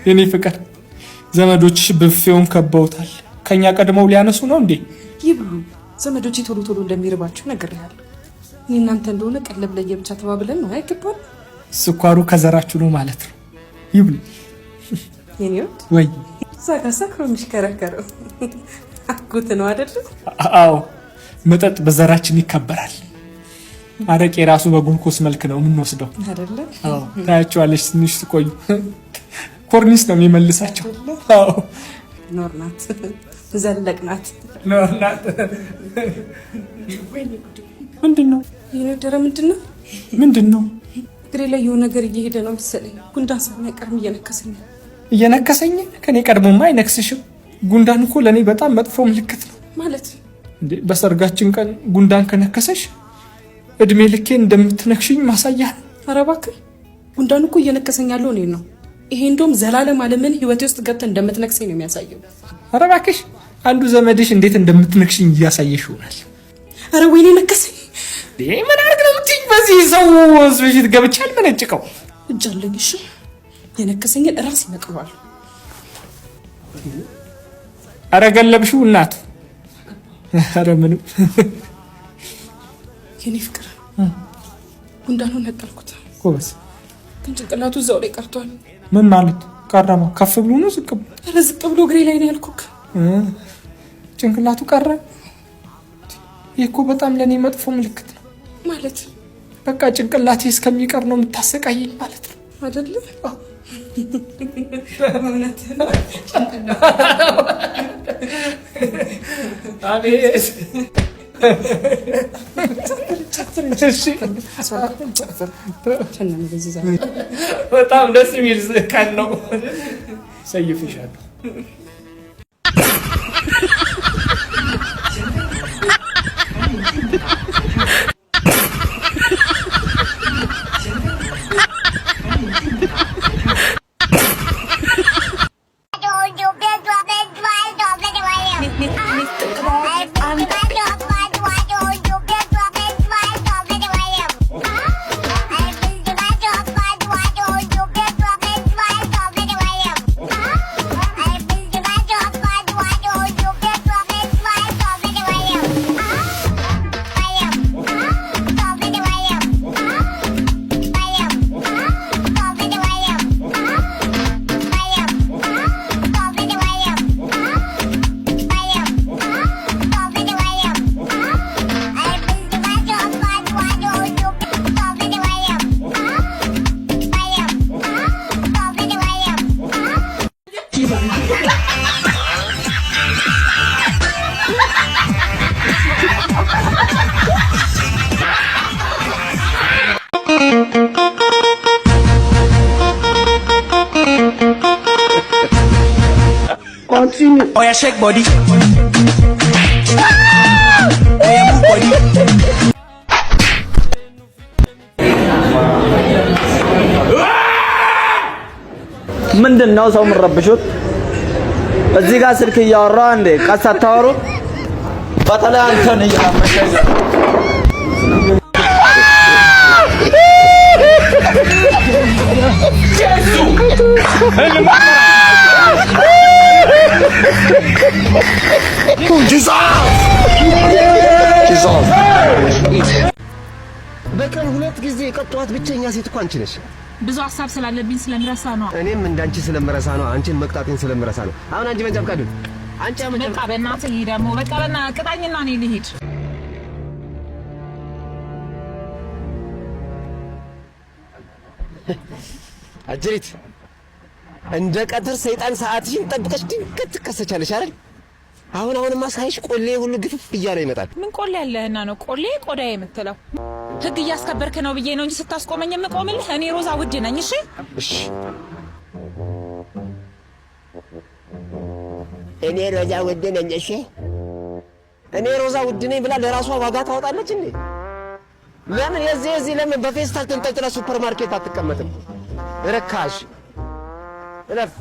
የኔ ፍቅር ዘመዶችሽ ብፌውን ከበውታል። ከኛ ቀድመው ሊያነሱ ነው እንዴ? ይብሉ። ዘመዶቼ ቶሎ ቶሎ እንደሚርባችሁ ነግሬሃለሁ። እኔ እናንተ እንደሆነ ቀለብ ለየብቻ ተባብለን ነው አይገባል። ስኳሩ ከዘራችሁ ነው ማለት ነው። ይብሉ የኔ ወድ ወይ ሳካሳክሮ የሚሽከረከረው አጎት ነው አይደል? አዎ መጠጥ በዘራችን ይከበራል። አረቄ ራሱ በጉልኮስ መልክ ነው የምንወስደው አይደለ? አዎ ታያቸዋለሽ። ትንሽ ትቆዩ ኮርኒስ ነው የሚመልሳቸው። አዎ ኖርናት ዘለቅናት ኖርናት። ምንድነው የነደረ? ምንድነው? እግሬ ላይ የሆነ ነገር እየሄደ ነው መሰለኝ። ጉንዳን ሳይቀርም እየነከሰኝ። ከኔ ቀድሞማ አይነክስሽም። ጉንዳን እኮ ለኔ በጣም መጥፎ ምልክት ነው ማለት እንዴ። በሰርጋችን ቀን ጉንዳን ከነከሰሽ እድሜ ልኬ እንደምትነክሽኝ ማሳያ ነው። ኧረ እባክህ ጉንዳን እኮ እየነከሰኝ ያለው እኔ ነው። ይሄ እንደውም ዘላለም ዓለምን ህይወቴ ውስጥ ገብተህ እንደምትነክሰኝ ነው የሚያሳየው። ኧረ እባክሽ አንዱ ዘመድሽ እንዴት እንደምትነክሽኝ እያሳየሽ ይሆናል። ኧረ ወይኔ ነከሰኝ። ምን አድርግ ነው የምትይኝ? በዚህ ሰው ስብሽት ገብቼ አልመነጭቀው እጅ አለኝ። እሺ የነከሰኝን እራስ ይነቅለዋል። ኧረ ገለብሽው እናቱ። ኧረ ምንም የኔ ፍቅር ጉንዳኑን ነቀልኩት። ጎበዝ። ግን ጭንቅላቱ እዛው ላይ ቀርቷል። ምን ማለት ቀረማ? ከፍ ብሎ ነው ዝቅ ብሎ? ኧረ ዝቅ ብሎ እግሬ ላይ ነው ያልኩክ። ጭንቅላቱ ቀረ። ይህ እኮ በጣም ለኔ መጥፎ ምልክት ነው ማለት። በቃ ጭንቅላቴ እስከሚቀር ነው የምታሰቃየኝ ማለት ነው አይደለ? አቤት በጣም ደስ የሚል ቀን ነው። ሰይፍሻለሁ። Continue. Oh yeah, shake body. Oh yeah, move body. ምንድነው ሰው ምረብሹት? እዚህ ጋር ስልክ እያወራ እንዴ? ቀስ አታወሩ። በተለይ አንተን እያመሸኝ በቀን 2 ጊዜ የቀጠዋት ብቸኛ ሴት እኮ አንቺ ነሽ። ብዙ ሀሳብ ስላለብኝ ስለምረሳ ነው። እኔም እንዳንቺ ስለምረሳ ነው። አንቺን መቅጣቴን ስለምረሳ ነው። አሁን አንቺ መንጃ ፈቃድ አንቺ አመጣ። በቃ በእናትህ ይሄ ደግሞ በቃ በእናትህ ቅጣኝና እኔ ልሂድ። አጅሪት እንደ ቀትር ሰይጣን ሰዓትሽን ጠብቀሽ ድንገት ትከሰቻለሽ አይደል? አሁንማ ሳይሽ ቆሌ ሁሉ ግፍፍ እያለ ይመጣል። ምን ቆሌ ያለህና ነው ቆሌ ቆዳ የምትለው? ህግ እያስከበርክ ነው ብዬ ነው እንጂ ስታስቆመኝ የምቆምልህ እኔ ሮዛ ውድ ነኝ። እሺ እሺ እኔ ሮዛ ውድ ነኝ። እሺ እኔ ሮዛ ውድ ነኝ ብላ ለራሷ ዋጋ ታወጣለች እንዴ? ለምን የዚህ ለምን በፌስታል ተንጠልጥላ ሱፐርማርኬት አትቀመጥም? ረካሽ እረፍ።